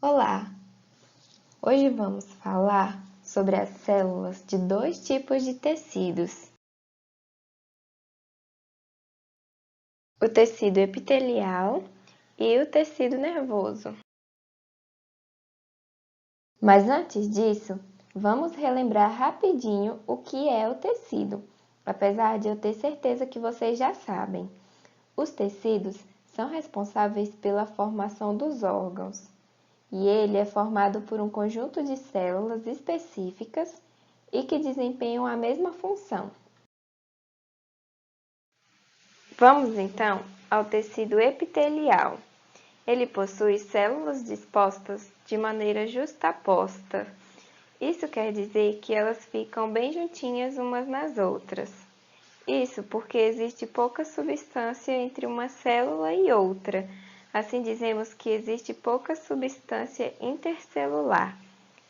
Olá! Hoje vamos falar sobre as células de dois tipos de tecidos. O tecido epitelial e o tecido nervoso. Mas antes disso, vamos relembrar rapidinho o que é o tecido, apesar de eu ter certeza que vocês já sabem. Os tecidos são responsáveis pela formação dos órgãos. E ele é formado por um conjunto de células específicas e que desempenham a mesma função. Vamos então ao tecido epitelial. Ele possui células dispostas de maneira justaposta. Isso quer dizer que elas ficam bem juntinhas umas nas outras. Isso porque existe pouca substância entre uma célula e outra. Assim dizemos que existe pouca substância intercelular.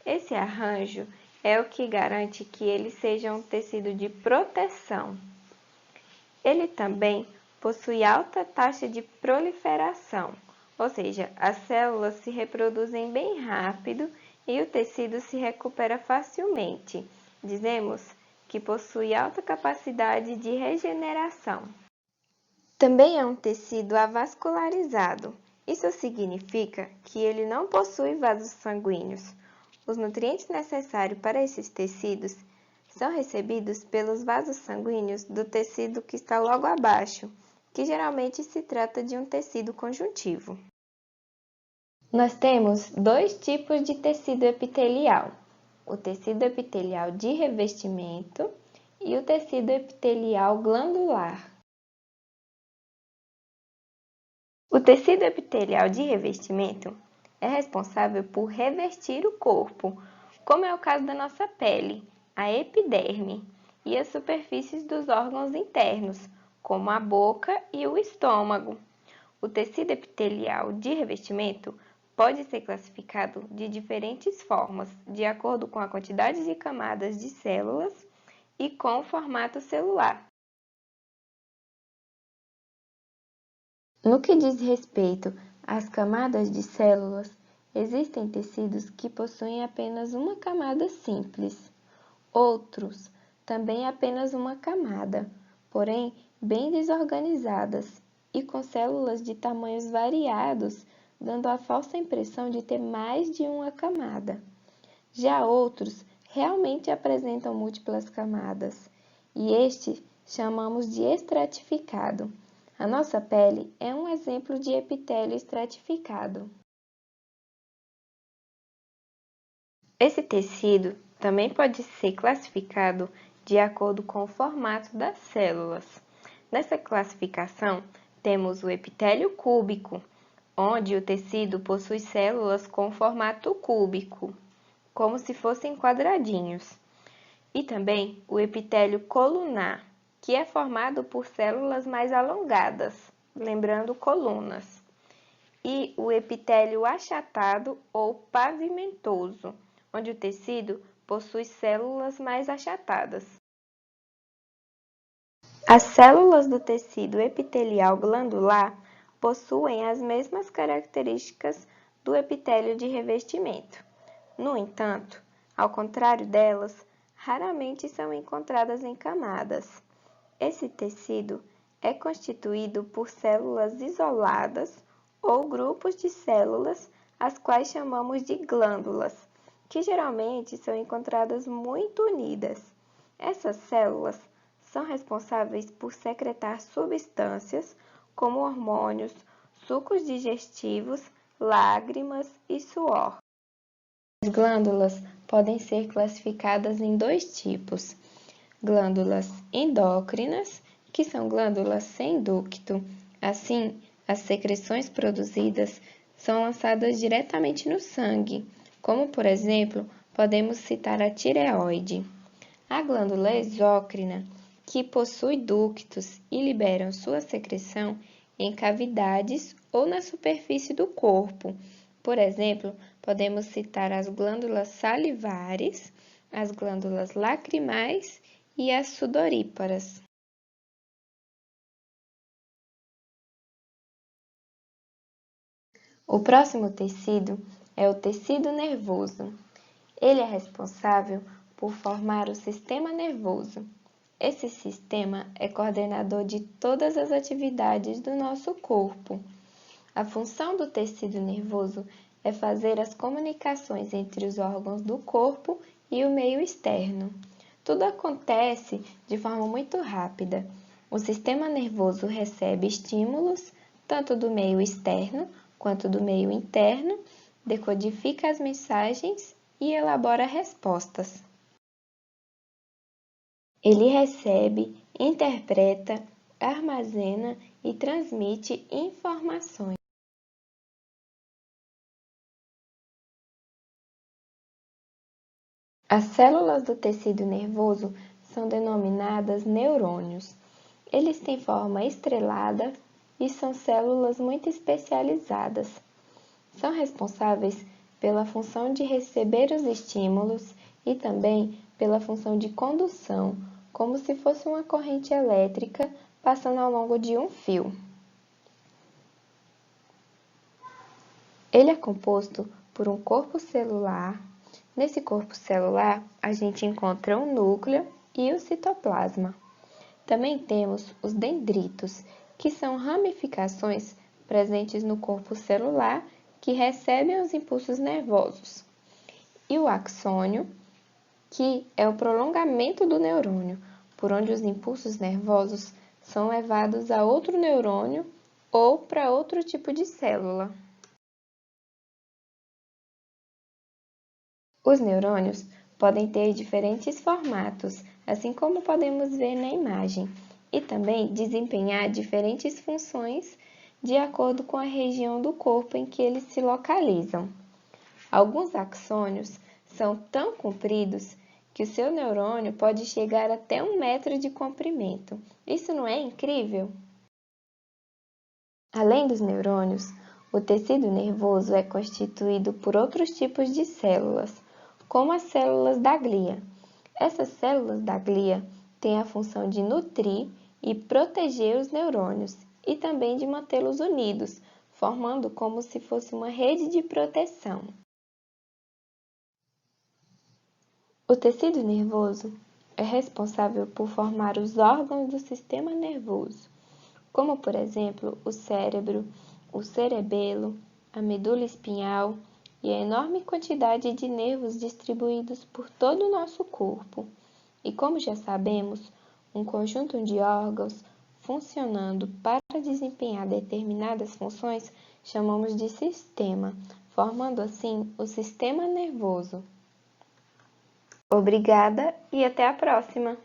Esse arranjo é o que garante que ele seja um tecido de proteção. Ele também possui alta taxa de proliferação, ou seja, as células se reproduzem bem rápido e o tecido se recupera facilmente. Dizemos que possui alta capacidade de regeneração. Também é um tecido avascularizado. Isso significa que ele não possui vasos sanguíneos. Os nutrientes necessários para esses tecidos são recebidos pelos vasos sanguíneos do tecido que está logo abaixo, que geralmente se trata de um tecido conjuntivo. Nós temos dois tipos de tecido epitelial: o tecido epitelial de revestimento e o tecido epitelial glandular. O tecido epitelial de revestimento é responsável por revestir o corpo, como é o caso da nossa pele, a epiderme, e as superfícies dos órgãos internos, como a boca e o estômago. O tecido epitelial de revestimento pode ser classificado de diferentes formas, de acordo com a quantidade de camadas de células e com o formato celular. No que diz respeito às camadas de células, existem tecidos que possuem apenas uma camada simples, outros também apenas uma camada, porém bem desorganizadas e com células de tamanhos variados, dando a falsa impressão de ter mais de uma camada. Já outros realmente apresentam múltiplas camadas, e este chamamos de estratificado. A nossa pele é um exemplo de epitélio estratificado. Esse tecido também pode ser classificado de acordo com o formato das células. Nessa classificação, temos o epitélio cúbico, onde o tecido possui células com formato cúbico, como se fossem quadradinhos. E também o epitélio colunar, que é formado por células mais alongadas, lembrando colunas. E o epitélio achatado ou pavimentoso, onde o tecido possui células mais achatadas. As células do tecido epitelial glandular possuem as mesmas características do epitélio de revestimento. No entanto, ao contrário delas, raramente são encontradas em camadas. Esse tecido é constituído por células isoladas ou grupos de células, as quais chamamos de glândulas, que geralmente são encontradas muito unidas. Essas células são responsáveis por secretar substâncias como hormônios, sucos digestivos, lágrimas e suor. As glândulas podem ser classificadas em dois tipos: glândulas endócrinas, que são glândulas sem ducto. Assim, as secreções produzidas são lançadas diretamente no sangue, como, por exemplo, podemos citar a tireoide. A glândula exócrina, que possui ductos e liberam sua secreção em cavidades ou na superfície do corpo. Por exemplo, podemos citar as glândulas salivares, as glândulas lacrimais e as sudoríparas. O próximo tecido é o tecido nervoso. Ele é responsável por formar o sistema nervoso. Esse sistema é coordenador de todas as atividades do nosso corpo. A função do tecido nervoso é fazer as comunicações entre os órgãos do corpo e o meio externo. Tudo acontece de forma muito rápida. O sistema nervoso recebe estímulos, tanto do meio externo quanto do meio interno, decodifica as mensagens e elabora respostas. Ele recebe, interpreta, armazena e transmite informações. As células do tecido nervoso são denominadas neurônios. Eles têm forma estrelada e são células muito especializadas. São responsáveis pela função de receber os estímulos e também pela função de condução, como se fosse uma corrente elétrica passando ao longo de um fio. Ele é composto por um corpo celular. Nesse corpo celular, a gente encontra o núcleo e o citoplasma. Também temos os dendritos, que são ramificações presentes no corpo celular que recebem os impulsos nervosos. E o axônio, que é o prolongamento do neurônio, por onde os impulsos nervosos são levados a outro neurônio ou para outro tipo de célula. Os neurônios podem ter diferentes formatos, assim como podemos ver na imagem, e também desempenhar diferentes funções de acordo com a região do corpo em que eles se localizam. Alguns axônios são tão compridos que o seu neurônio pode chegar até 1 metro de comprimento. Isso não é incrível? Além dos neurônios, o tecido nervoso é constituído por outros tipos de células, como as células da glia. Essas células da glia têm a função de nutrir e proteger os neurônios e também de mantê-los unidos, formando como se fosse uma rede de proteção. O tecido nervoso é responsável por formar os órgãos do sistema nervoso, como, por exemplo, o cérebro, o cerebelo, a medula espinhal e a enorme quantidade de nervos distribuídos por todo o nosso corpo. E como já sabemos, um conjunto de órgãos funcionando para desempenhar determinadas funções chamamos de sistema, formando assim o sistema nervoso. Obrigada e até a próxima!